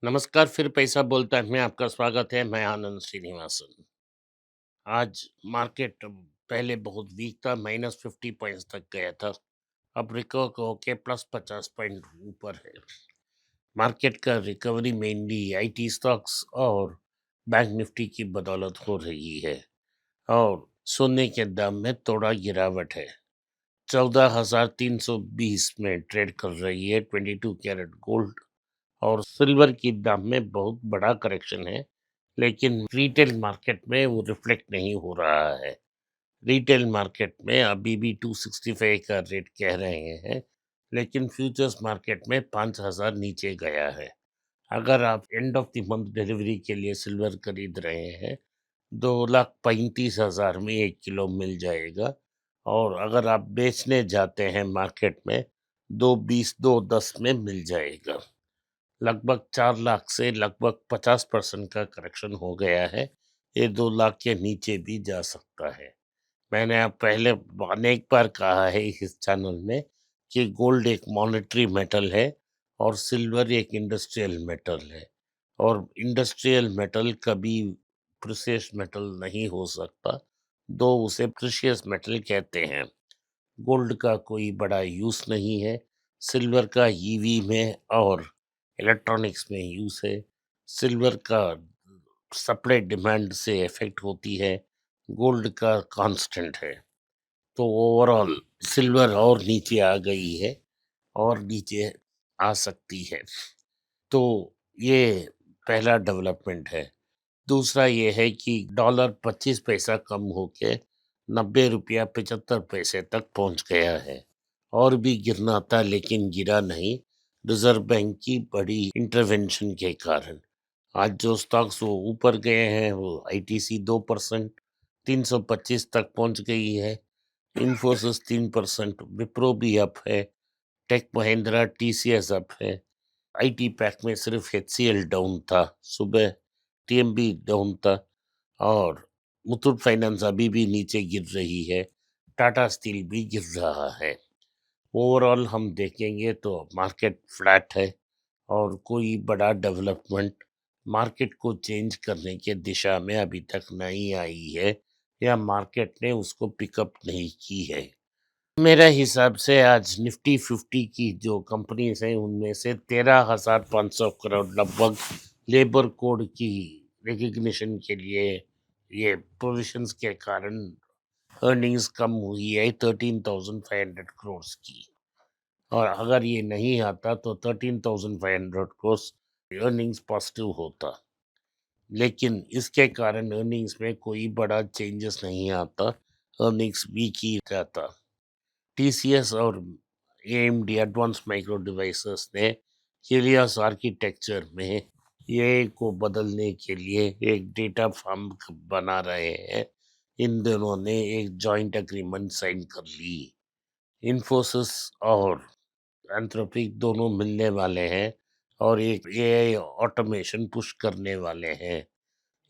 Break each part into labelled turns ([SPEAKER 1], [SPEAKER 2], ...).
[SPEAKER 1] नमस्कार, फिर पैसा बोलता है में आपका स्वागत है। मैं आनंद श्रीनिवासन। आज मार्केट पहले बहुत वीक था, -50 पॉइंट्स तक गया था। अब रिकवर होके +50 पॉइंट ऊपर है। मार्केट का रिकवरी मेनली आईटी स्टॉक्स और बैंक निफ्टी की बदौलत हो रही है। और सोने के दाम में थोड़ा गिरावट है। 14,320 में ट्रेड कर रही है 22 कैरेट गोल्ड। और सिल्वर की दाम में बहुत बड़ा करेक्शन है, लेकिन रिटेल मार्केट में वो रिफ्लेक्ट नहीं हो रहा है। रिटेल मार्केट में अभी भी 265 का रेट कह रहे हैं, लेकिन फ्यूचर्स मार्केट में 5,000 नीचे गया है। अगर आप end of the month delivery के लिए सिल्वर खरीद रहे हैं, 2,35,000 में 1 किलो मिल जाएगा। और अगर आप बेचने जाते हैं मार्केट में, 2,20 2,10 में मिल जाएगा। लगभग 4 लाख से लगभग 50% का करेक्शन हो गया है। ये 2 लाख के नीचे भी जा सकता है। मैंने अब पहले अनेक बार कहा है इस चैनल में कि गोल्ड एक मॉनेटरी मेटल है और सिल्वर एक इंडस्ट्रियल मेटल है। और इंडस्ट्रियल मेटल कभी प्रीशियस मेटल नहीं हो सकता, दो उसे प्रीशियस मेटल कहते हैं। गोल्ड का कोई बड़ा यूज़ नहीं है। सिल्वर का ईवी में और इलेक्ट्रॉनिक्स में यूज़ है। सिल्वर का सप्लाई डिमांड से इफ़ेक्ट होती है, गोल्ड का कांस्टेंट है। तो ओवरऑल सिल्वर और नीचे आ गई है और नीचे आ सकती है। तो ये पहला डेवलपमेंट है। दूसरा ये है कि डॉलर 25 पैसा कम होके 90 रुपया 75 पैसे तक पहुंच गया है। और भी गिरना था, लेकिन गिरा नहीं, रिजर्व बैंक की बड़ी इंटरवेंशन के कारण। आज जो स्टॉक्स वो ऊपर गए हैं, वो आईटीसी 2%, 325 तक पहुंच गई है। इन्फोसिस 3%, विप्रो भी अप है। टेक महिंद्रा टीसीएस अप है। आईटी पैक में सिर्फ एचसीएल डाउन था सुबह, टीएमबी डाउन था। और मुथूट फाइनेंस अभी भी नीचे गिर रही है। टाटा स्टील भी गिर रहा है। ओवरऑल हम देखेंगे तो मार्केट फ्लैट है और कोई बड़ा डेवलपमेंट मार्केट को चेंज करने के दिशा में अभी तक नहीं आई है, या मार्केट ने उसको पिकअप नहीं की है। मेरा हिसाब से आज निफ्टी 50 की जो कंपनीज हैं, उनमें से 13,500 करोड़ लगभग लेबर कोड की रिकग्निशन के लिए, ये प्रोविजंस के कारण अर्निंग्स कम हुई है 13,500 करोड़ की। और अगर ये नहीं आता तो 13,500 करोड़ अर्निंग्स पॉजिटिव होता। लेकिन इसके कारण अर्निंग्स में कोई बड़ा चेंजेस नहीं आता, अर्निंग्स वीक ही जाता। टीसीएस और एएमडी एडवांस माइक्रो डिवाइसेस ने हीलियोस आर्किटेक्चर में एआई को बदलने के लिए एक डेटा फार्म बना रहे हैं। इन दोनों ने एक जॉइंट एग्रीमेंट साइन कर ली। इन्फोसिस और एंथ्रोपिक दोनों मिलने वाले हैं और एक एआई ऑटोमेशन पुश करने वाले हैं।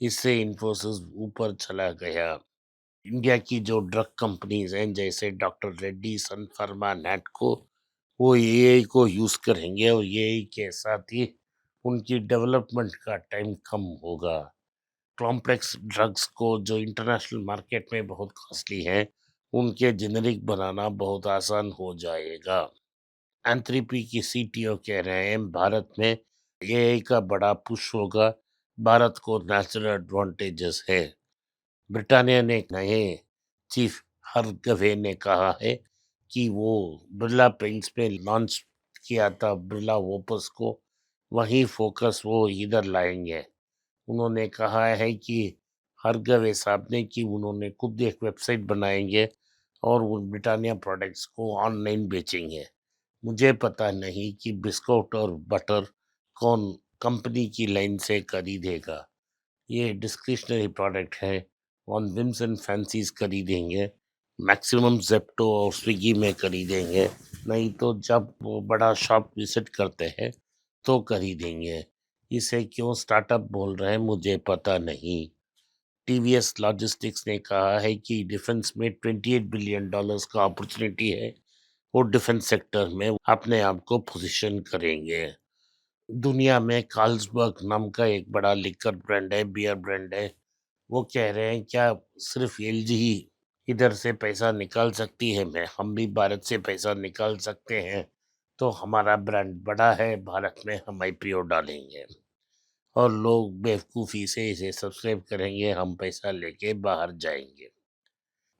[SPEAKER 1] इससे इन्फोसिस ऊपर चला गया। इंडिया की जो ड्रग कंपनीज हैं, जैसे डॉक्टर रेड्डी, सन फार्मा, नैटको, वो एआई को यूज़ करेंगे और एआई के साथ ही उनकी डेवलपमेंट का टाइम कम होगा। कॉम्प्लेक्स ड्रग्स को जो इंटरनेशनल मार्केट में बहुत कॉस्टली हैं, उनके जेनेरिक बनाना बहुत आसान हो जाएगा। एंथ्रीपी की सीटीओ कह रहे हैं भारत में एआई का बड़ा पुश होगा, भारत को नेचुरल एडवांटेजेस है। ब्रिटानिया ने नए चीफ हरगवे ने कहा है कि वो बिरला पेंट्स पे लॉन्च किया था बिरला वोपस को, वही फोकस वो इधर लाएंगे। उन्होंने कहा है कि हरगवे साहब ने कि उन्होंने खुद एक वेबसाइट बनाएंगे और वो ब्रिटानिया प्रोडक्ट्स को ऑनलाइन बेचेंगे। मुझे पता नहीं कि बिस्कुट और बटर कौन कंपनी की लाइन से खरीदेगा। ये डिस्क्रिशनरी प्रोडक्ट है। ऑन विम्स एंड फैंसीज खरीदेंगे, मैक्सिमम जेप्टो और स्विगी में खरीदेंगे, नहीं तो जब वो बड़ा शॉप विजिट करते हैं तो खरीदेंगे। इसे क्यों स्टार्टअप बोल रहे हैं मुझे पता नहीं। टीवीएस लॉजिस्टिक्स ने कहा है कि डिफेंस में $28 बिलियन का अपॉर्चुनिटी है। वो डिफेंस सेक्टर में अपने आप को पोजीशन करेंगे। दुनिया में कार्ल्सबर्ग नाम का एक बड़ा लिकर ब्रांड है, बियर ब्रांड है। वो कह रहे हैं क्या सिर्फ एलजी ही इधर से पैसा निकाल सकती है, मैं हम भी भारत से पैसा निकाल सकते हैं, तो हमारा ब्रांड बड़ा है, भारत में हम आईपीओ डालेंगे और लोग बेवकूफ़ी से इसे सब्सक्राइब करेंगे, हम पैसा लेके बाहर जाएंगे।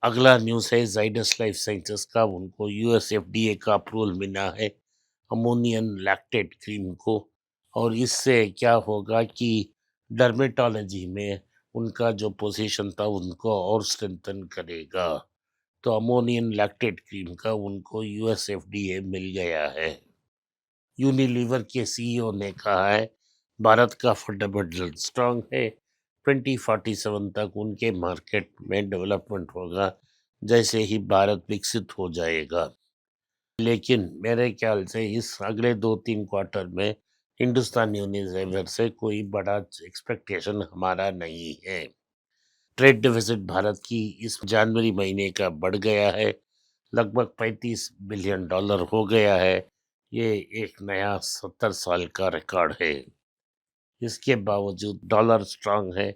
[SPEAKER 1] अगला न्यूज़ है जाइडस लाइफ साइंसेस का, उनको यूएस एफडीए का अप्रूवल मिला है अमोनियम लैक्टेट क्रीम को, और इससे क्या होगा कि डर्मेटोलॉजी में उनका जो पोजीशन था उनको और स्ट्रेंथन करेगा। तो अमोनियम लैक्टेट क्रीम का उनको यूएस एफडीए मिल गया है। यूनिलीवर के सीईओ ने कहा है भारत का फंडामेंटल स्ट्रांग है, 2047 तक उनके मार्केट में डेवलपमेंट होगा जैसे ही भारत विकसित हो जाएगा। लेकिन मेरे ख्याल से इस अगले 2-3 क्वार्टर में हिंदुस्तान यूनिलीवर से कोई बड़ा एक्सपेक्टेशन हमारा नहीं है। ट्रेड डेफिसिट भारत की इस जनवरी महीने का बढ़ गया है, लगभग $35 बिलियन हो गया है। ये एक नया 70 साल का रिकॉर्ड है। इसके बावजूद डॉलर स्ट्रांग है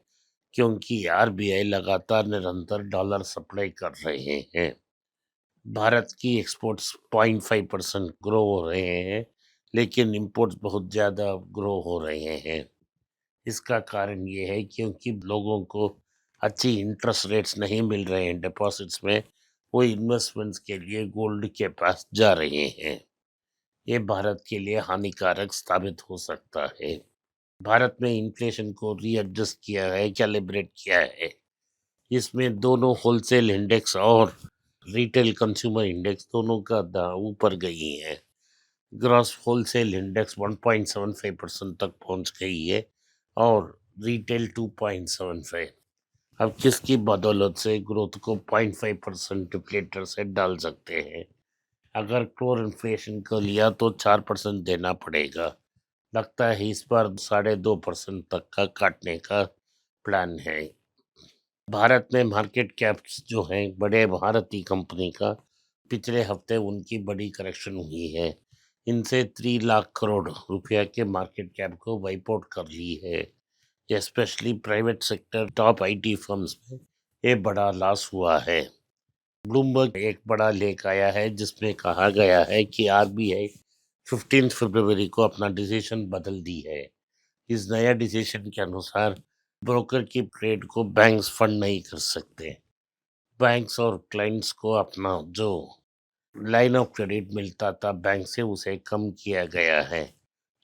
[SPEAKER 1] क्योंकि आरबीआई लगातार निरंतर डॉलर सप्लाई कर रहे हैं। भारत की एक्सपोर्ट्स 0.5% ग्रो हो रहे हैं, लेकिन इंपोर्ट्स बहुत ज़्यादा ग्रो हो रहे हैं। इसका कारण ये है क्योंकि लोगों को अच्छी इंटरेस्ट रेट्स नहीं मिल रहे हैं डिपॉजिट्स में, वो इन्वेस्टमेंट्स के लिए गोल्ड के पास जा रहे हैं। ये भारत के लिए हानिकारक साबित हो सकता है। भारत में इन्फ्लेशन को रीएडजस्ट किया है, कैलिब्रेट किया है। इसमें दोनों होलसेल इंडेक्स और रिटेल कंज्यूमर इंडेक्स दोनों का ऊपर गई है। ग्रॉस होलसेल इंडेक्स 1.75% तक पहुंच गई है और रिटेल 2.75। अब किसकी बदौलत से ग्रोथ को 0.5% डिप्लेटर से डाल सकते हैं। अगर कोर इन्फ्लेशन को लिया तो 4% देना पड़ेगा। लगता है इस बार 2.5% तक का काटने का प्लान है। भारत में मार्केट कैप्स जो हैं बड़े भारतीय कंपनी का, पिछले हफ्ते उनकी बड़ी करेक्शन हुई है। इनसे 3 लाख करोड़ रुपया के मार्केट कैप को वाइप आउट कर ली है। Specially private sector top IT firms में ये बड़ा लॉस हुआ है। ब्लूमबर्ग एक बड़ा लेख आया है जिसमें कहा गया है कि आरबीआई 15 फरवरी को अपना डिसीजन बदल दी है। इस नया डिसीजन के अनुसार ब्रोकर की ट्रेड को बैंक्स फंड नहीं कर सकते। बैंक्स और क्लाइंट्स को अपना जो लाइन ऑफ क्रेडिट मिलता था बैंक से उसे कम किया गया है।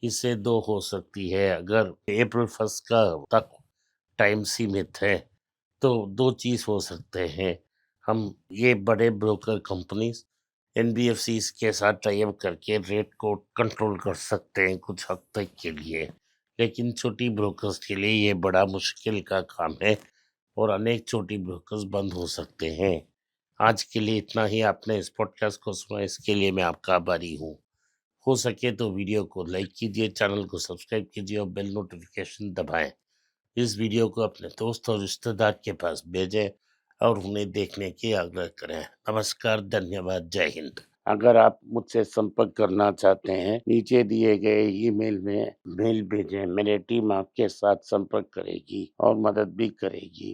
[SPEAKER 1] इससे दो हो सकती है, अगर अप्रैल 1 का तक टाइम सीमित है तो दो चीज़ हो सकते हैं। हम ये बड़े ब्रोकर कंपनीज एनबीएफसीज के साथ टाई अप करके रेट को कंट्रोल कर सकते हैं कुछ हद तक के लिए, लेकिन छोटी ब्रोकर्स के लिए ये बड़ा मुश्किल का काम है और अनेक छोटी ब्रोकर्स बंद हो सकते हैं। आज के लिए इतना ही। आपने इस पॉडकास्ट को सुना, इसके लिए मैं आपका आभारी हूँ। हो सके तो वीडियो को लाइक कीजिए, चैनल को सब्सक्राइब कीजिए और बेल नोटिफिकेशन दबाएं। इस वीडियो को अपने दोस्त और रिश्तेदार के पास भेजें और उन्हें देखने की आग्रह करें। नमस्कार, धन्यवाद, जय हिंद। अगर आप मुझसे संपर्क करना चाहते हैं, नीचे दिए गए ईमेल में मेल भेजें। मेरी टीम आपके साथ संपर्क करेगी और मदद भी करेगी।